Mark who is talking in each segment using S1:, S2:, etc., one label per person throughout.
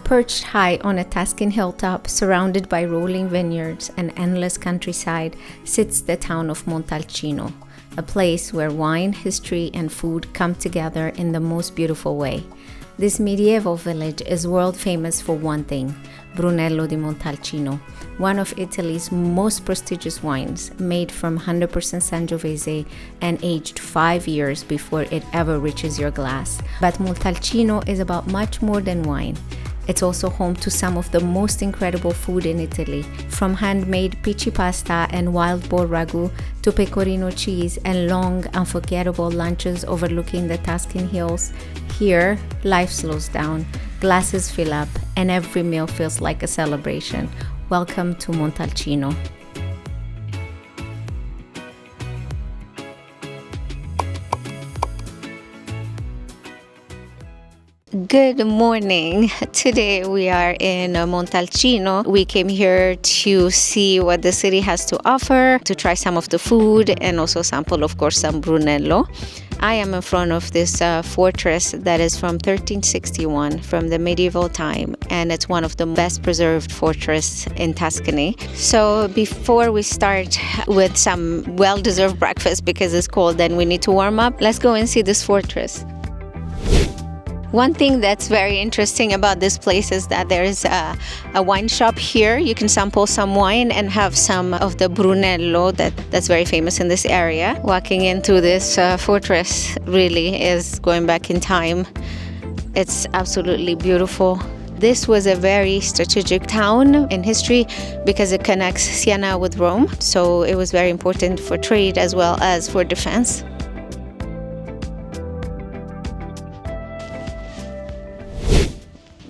S1: Perched high on a Tuscan hilltop, surrounded by rolling vineyards and endless countryside, sits the town of Montalcino, a place where wine, history, and food come together in the most beautiful way. This medieval village is world famous for one thing, Brunello di Montalcino, one of Italy's most prestigious wines, made from 100% Sangiovese and aged 5 years before it ever reaches your glass. But Montalcino is about much more than wine. It's also home to some of the most incredible food in Italy, from handmade pici pasta and wild boar ragu to pecorino cheese and long, unforgettable lunches overlooking the Tuscan hills. Here, life slows down, glasses fill up, and every meal feels like a celebration. Welcome to Montalcino. Good morning. Today we are in Montalcino. We came here to see what the city has to offer, to try some of the food and also sample, of course, some Brunello. I am in front of this fortress that is from 1361, from the medieval time, and it's one of the best preserved fortresses in Tuscany. So before we start with some well-deserved breakfast because it's cold and we need to warm up, let's go and see this fortress. One thing that's very interesting about this place is that there is a wine shop here. You can sample some wine and have some of the Brunello that's very famous in this area. Walking into this fortress really is going back in time. It's absolutely beautiful. This was a very strategic town in history because it connects Siena with Rome. So it was very important for trade as well as for defense.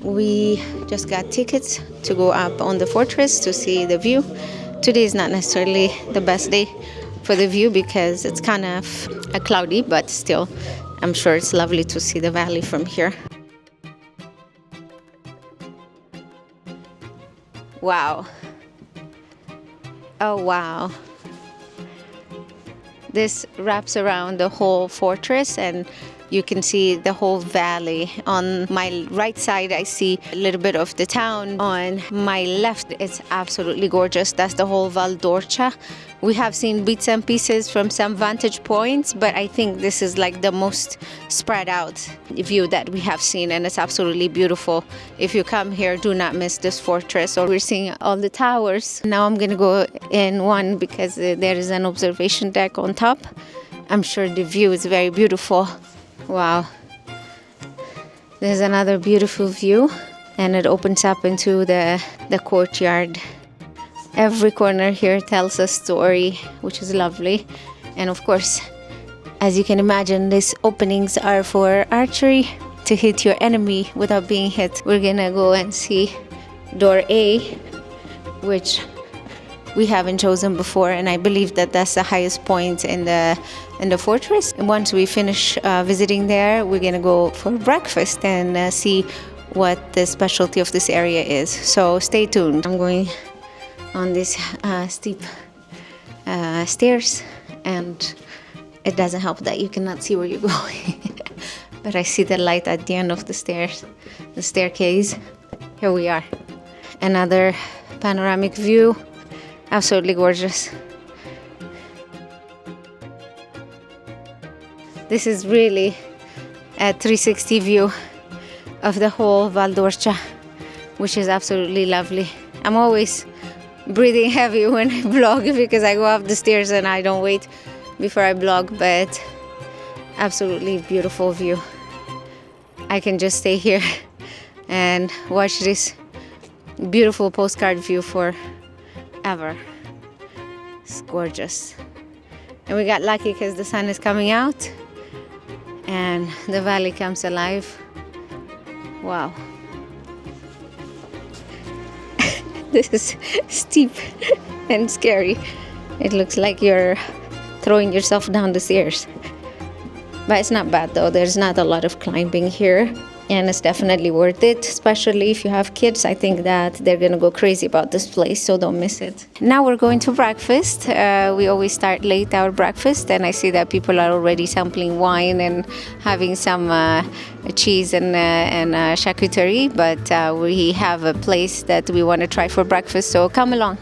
S1: We just got tickets to go up on the fortress to see the view. Today is not necessarily the best day for the view because it's kind of cloudy, but still, I'm sure it's lovely to see the valley from here. Wow. Oh, wow. This wraps around the whole fortress and you can see the whole valley. On my right side, I see a little bit of the town. On my left, it's absolutely gorgeous. That's the whole Val d'Orcia. We have seen bits and pieces from some vantage points, but I think this is like the most spread out view that we have seen, and it's absolutely beautiful. If you come here, do not miss this fortress. Or we're seeing all the towers. Now I'm gonna go in one because there is an observation deck on top. I'm sure the view is very beautiful. Wow, there's another beautiful view and it opens up into the courtyard. Every corner here tells a story, which is lovely. And of course, as you can imagine, these openings are for archery to hit your enemy without being hit. We're gonna go and see door A, which we haven't chosen before, and I believe that that's the highest point in the fortress. And once we finish visiting there, we're gonna go for breakfast and see what the specialty of this area is. So stay tuned. I'm going on these steep stairs, and it doesn't help that you cannot see where you're going. But I see the light at the end of the stairs, the staircase. Here we are. Another panoramic view. Absolutely gorgeous. This is really a 360 view of the whole Val d'Orcia, which is absolutely lovely. I'm always breathing heavy when I vlog because I go up the stairs and I don't wait before I vlog, but absolutely beautiful view. I can just stay here and watch this beautiful postcard view forever. It's gorgeous. And we got lucky because the sun is coming out and the valley comes alive. Wow. This is steep and scary. It looks like you're throwing yourself down the stairs. But it's not bad though. There's not a lot of climbing here. and it's definitely worth it, especially if you have kids. I think that they're gonna go crazy about this place, so don't miss it. Now we're going to breakfast. We always start late our breakfast, and I see that people are already sampling wine and having some cheese and charcuterie, but we have a place that we want to try for breakfast, so come along.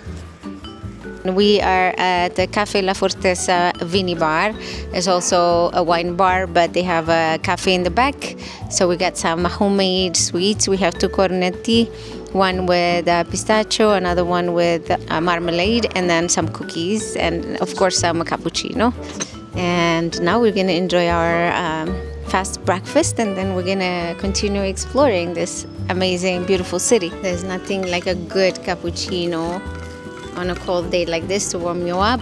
S1: We are at the Cafe La Forteza Vini Bar. It's also a wine bar, but they have a cafe in the back. So we got some homemade sweets. We have two cornetti, one with pistachio, another one with marmalade, and then some cookies, and of course some cappuccino. And now we're going to enjoy our fast breakfast, and then we're going to continue exploring this amazing, beautiful city. There's nothing like a good cappuccino on a cold day like this to warm you up.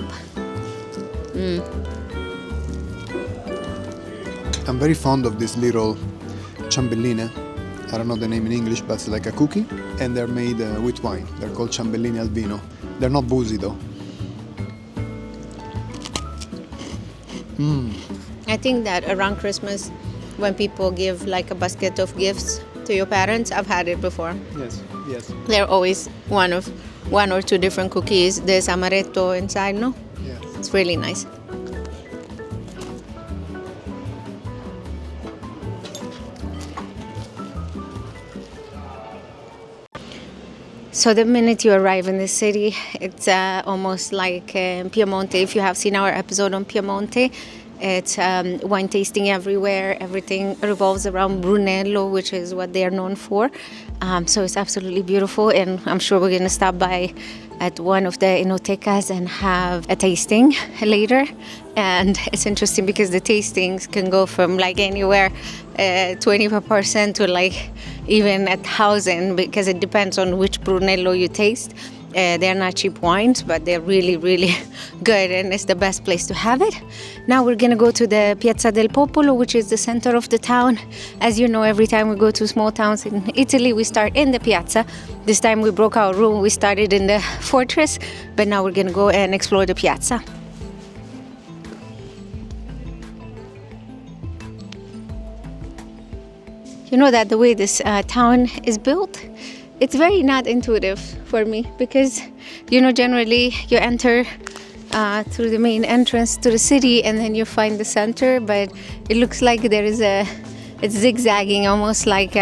S2: I'm very fond of this little ciambelline. I don't know the name in English, but it's like a cookie, and they're made with wine. They're called ciambellini al vino. They're not boozy though.
S1: I think that around Christmas, when people give like a basket of gifts to your parents, I've had it before.
S2: Yes.
S1: They're always one or two different cookies. There's amaretto inside, no?
S2: Yes.
S1: It's really nice. So the minute you arrive in the city, it's almost like Piemonte. If you have seen our episode on Piemonte, it's wine tasting everywhere. Everything revolves around Brunello, which is what they are known for. So it's absolutely beautiful, and I'm sure we're going to stop by at one of the enotecas and have a tasting later. And it's interesting because the tastings can go from like anywhere 20% to like even 1,000, because it depends on which Brunello you taste. They're not cheap wines, but they're really, really good, and it's the best place to have it. Now we're going to go to the Piazza del Popolo, which is the center of the town. As you know, every time we go to small towns in Italy, we start in the piazza. This time we broke our rule. We started in the fortress, but now we're going to go and explore the piazza. You know that the way this town is built, it's very not intuitive for me, because, you know, generally you enter through the main entrance to the city and then you find the center, but it looks like it's zigzagging, almost like,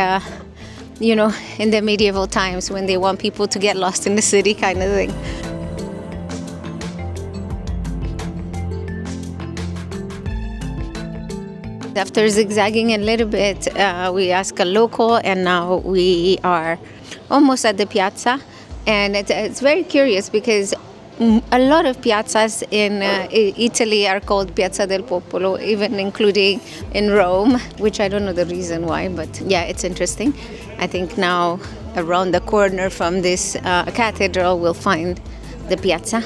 S1: you know, in the medieval times when they want people to get lost in the city kind of thing. After zigzagging a little bit, we asked a local, and now we are almost at the piazza. And it's very curious because a lot of piazzas in Italy are called Piazza del Popolo, even including in Rome, which I don't know the reason why, but yeah, it's interesting. I think now around the corner from this cathedral we'll find the piazza.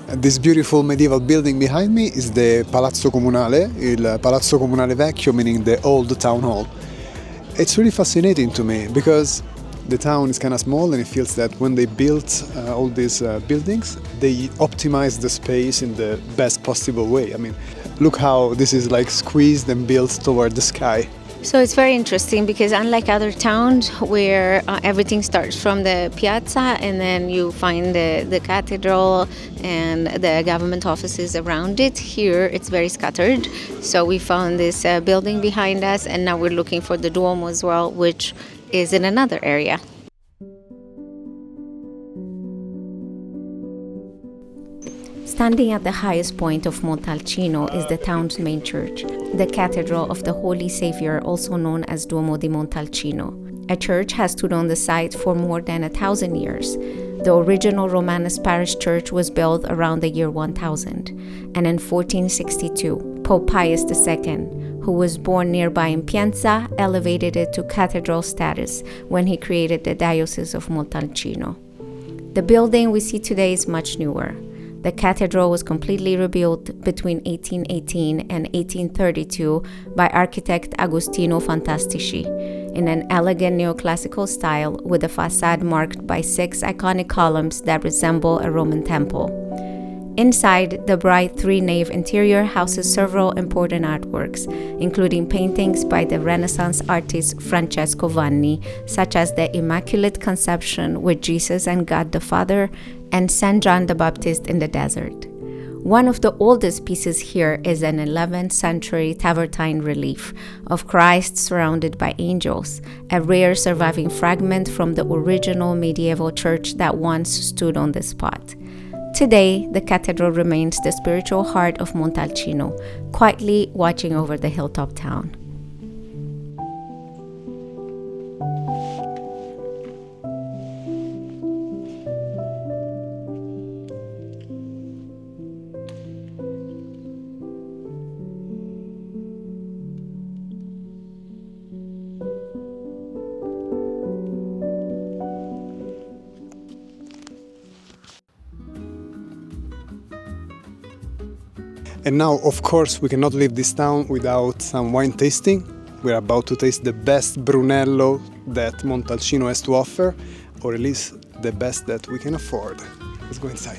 S2: This beautiful medieval building behind me is the Palazzo Comunale, il Palazzo Comunale Vecchio, meaning the old town hall. It's really fascinating to me because the town is kind of small, and it feels that when they built all these buildings, they optimized the space in the best possible way. I mean, look how this is like squeezed and built toward the sky.
S1: So it's very interesting because unlike other towns where everything starts from the piazza and then you find the cathedral and the government offices around it, here it's very scattered. So we found this building behind us, and now we're looking for the Duomo as well, which is in another area. Standing at the highest point of Montalcino is the town's main church, the Cathedral of the Holy Savior, also known as Duomo di Montalcino. A church has stood on the site for more than 1,000 years. The original Romanesque parish church was built around the year 1000, and in 1462, Pope Pius II, who was born nearby in Pienza, elevated it to cathedral status when he created the Diocese of Montalcino. The building we see today is much newer. The cathedral was completely rebuilt between 1818 and 1832 by architect Agostino Fantastici in an elegant neoclassical style, with a facade marked by 6 iconic columns that resemble a Roman temple. Inside, the bright three-nave interior houses several important artworks, including paintings by the Renaissance artist Francesco Vanni, such as the Immaculate Conception with Jesus and God the Father and St. John the Baptist in the desert. One of the oldest pieces here is an 11th century Travertine relief of Christ surrounded by angels, a rare surviving fragment from the original medieval church that once stood on this spot. Today, the cathedral remains the spiritual heart of Montalcino, quietly watching over the hilltop town.
S2: And now, of course, we cannot leave this town without some wine tasting. We're about to taste the best Brunello that Montalcino has to offer, or at least the best that we can afford. Let's go inside.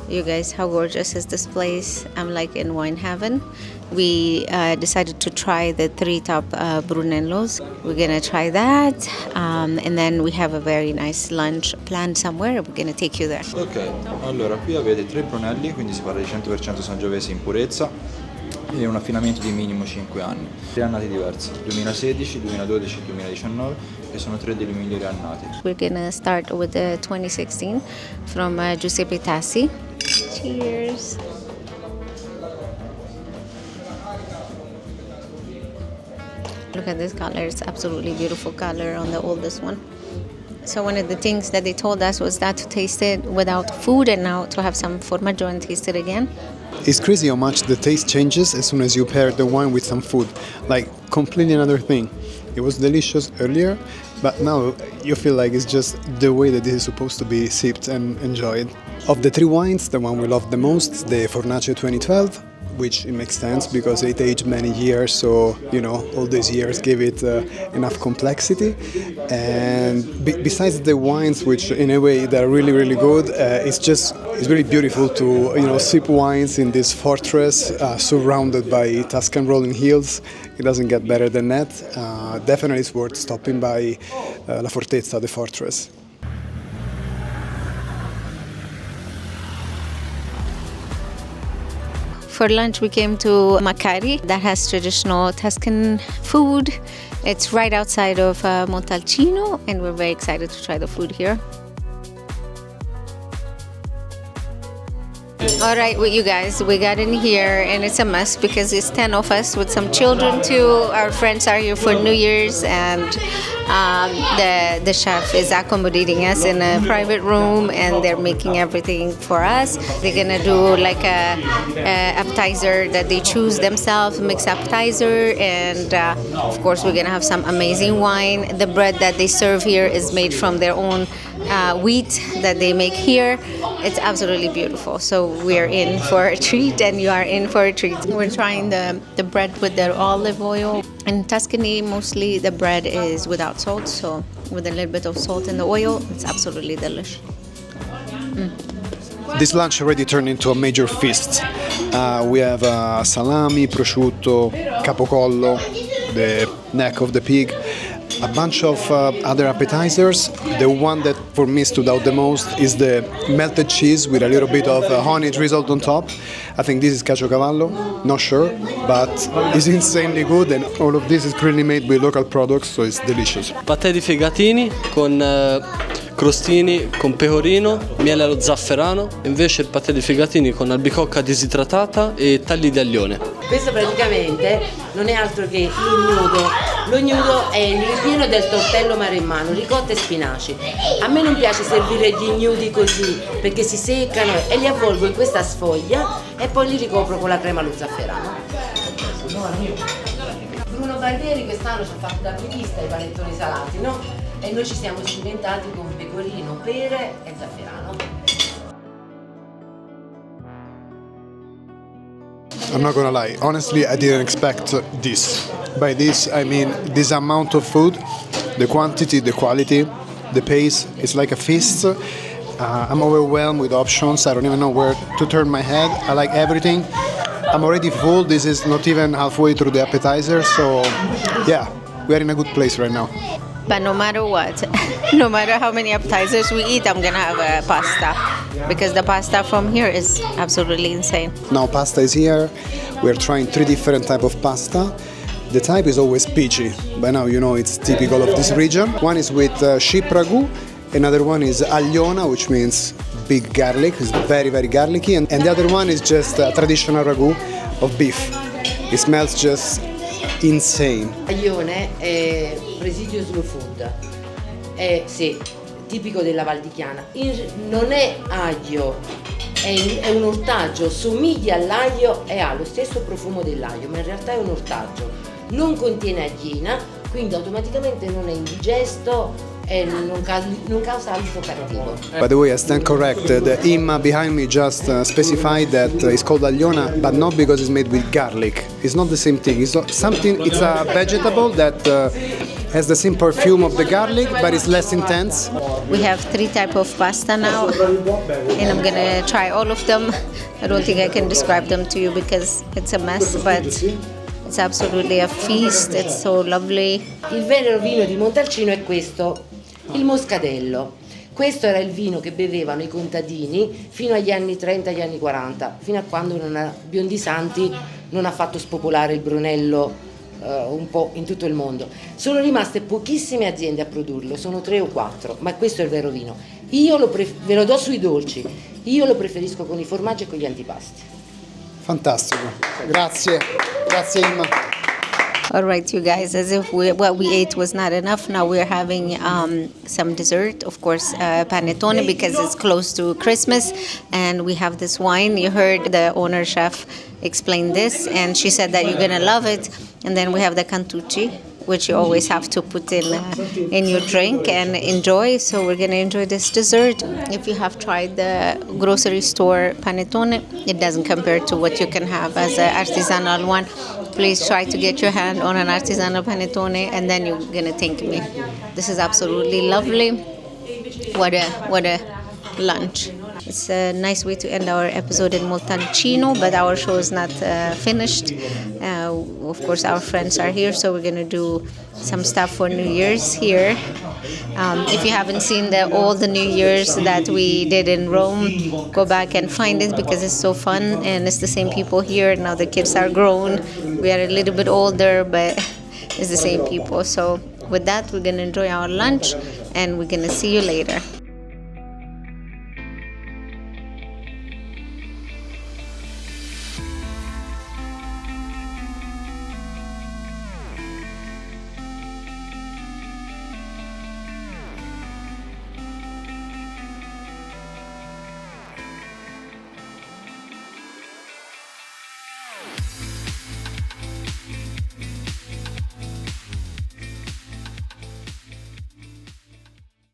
S1: You guys, how gorgeous is this place? I'm like in wine heaven. We decided to try the three top Brunellos. We're gonna try that, and then we have a very nice lunch planned somewhere. We're gonna take you there.
S3: Ok, allora qui avete 3 Brunelli, quindi si parla di 100% Sangiovese in purezza e un affinamento di minimo 5 anni. 3 annati diversi, 2016, 2012 e 2019, e sono 3 dei migliori annati.
S1: We're gonna start with the 2016 from Giuseppe Tassi. Cheers. Look at this color, it's absolutely beautiful color on the oldest one. So one of the things that they told us was that to taste it without food and now to have some formaggio and taste it again.
S2: It's crazy how much the taste changes as soon as you pair the wine with some food. Like, completely another thing. It was delicious earlier, but now you feel like it's just the way that this is supposed to be sipped and enjoyed. Of the 3 wines, the one we love the most is the Fornace 2012, which it makes sense because it aged many years, so all these years give it enough complexity. And besides the wines, which in a way they're really, really good, it's really beautiful to sip wines in this fortress surrounded by Tuscan rolling hills. It doesn't get better than that. Definitely it's worth stopping by La Fortezza, the fortress.
S1: For lunch, we came to Macari that has traditional Tuscan food. It's right outside of Montalcino, and we're very excited to try the food here. All right, well, you guys, we got in here and it's a mess because it's 10 of us with some children too. Our friends are here for New Year's, and the chef is accommodating us in a private room and they're making everything for us. They're gonna do like a appetizer that they choose themselves, mixed appetizer, and of course we're gonna have some amazing wine. The bread that they serve here is made from their own wheat that they make here. It's absolutely beautiful. So we're in for a treat and you are in for a treat. We're trying the bread with the olive oil. In Tuscany, mostly the bread is without salt, so with a little bit of salt in the oil, it's absolutely delicious.
S2: This lunch already turned into a major feast. We have salami, prosciutto, capocollo, the neck of the pig, a bunch of other appetizers. The one that for me stood out the most is the melted cheese with a little bit of honey drizzled on top. I think this is caciocavallo, not sure, but it's insanely good, and all of this is clearly made with local products, so it's delicious.
S4: Patè di fegatini con crostini con pecorino, miele allo zafferano, invece il patè di fegatini con albicocca disidratata e tagli di aglione.
S5: Questo praticamente non è altro che l'ugnudo. L'ugnudo è il ripieno del tortello maremmano, ricotta e spinaci. A me non piace servire gli ignudi così perché si seccano, e li avvolgo in questa sfoglia e poi li ricopro con la crema allo zafferano. Bruno Barbieri quest'anno ci ha fatto da apripista i panettoni salati, no? E noi ci siamo cimentati con pecorino, pere e zafferano.
S2: I'm not gonna lie. Honestly, I didn't expect this. By this, I mean this amount of food, the quantity, the quality, the pace. It's like a feast. I'm overwhelmed with options. I don't even know where to turn my head. I like everything. I'm already full. This is not even halfway through the appetizer. So, yeah, we are in a good place right now.
S1: But no matter what, no matter how many appetizers we eat, I'm gonna have a pasta because the pasta from here is absolutely insane.
S2: Now pasta is here. We're trying 3 different type of pasta. The type is always peachy. By now you know it's typical of this region. One is with sheep ragu. Another one is agliona, which means big garlic. It's very, very garlicky. And the other one is just a traditional ragu of beef. It smells just insane.
S5: Aglione è presidio slow food. È sì, tipico della Val di Chiana. Non è aglio, è un ortaggio, somiglia all'aglio e ha lo stesso profumo dell'aglio, ma in realtà è un ortaggio. Non contiene aglina, quindi automaticamente non è indigesto e non causa alito cattivo.
S2: By the way, I stand corrected. The Imma behind me just specified that it's called agliona, but not because it's made with garlic. It's not the same thing. It's something. It's a vegetable that has the same perfume of the garlic, but it's less intense.
S1: We have 3 types of pasta now, and I'm gonna try all of them. I don't think I can describe them to you because it's a mess, but it's absolutely a feast. It's so lovely.
S5: Il vero vino di Montalcino è questo, il Moscadello. Questo era il vino che bevevano i contadini fino agli anni 30 e agli anni 40, fino a quando Biondisanti non ha fatto spopolare il Brunello un po' in tutto il mondo. Sono rimaste pochissime aziende a produrlo, sono 3 o 4, ma questo è il vero vino. Ve lo do sui dolci, io lo preferisco con i formaggi e con gli antipasti.
S2: Fantastico. Grazie. Grazie Imma.
S1: All right, you guys, as if what we ate was not enough, now we're having some dessert, of course, panettone, because it's close to Christmas, and we have this wine. You heard the owner chef explain this, and she said that you're going to love it. And then we have the cantucci, which you always have to put in your drink and enjoy. So we're going to enjoy this dessert. If you have tried the grocery store panettone, it doesn't compare to what you can have as an artisanal one. Please try to get your hand on an artisanal panettone, and then you're going to thank me. This is absolutely lovely. What a lunch. It's a nice way to end our episode in Montalcino, but our show is not finished. Of course, our friends are here, so we're going to do some stuff for New Year's here. If you haven't seen all the New Year's that we did in Rome, go back and find it because it's so fun, and it's the same people here. Now the kids are grown. We are a little bit older, but it's the same people. So with that, we're going to enjoy our lunch, and we're going to see you later.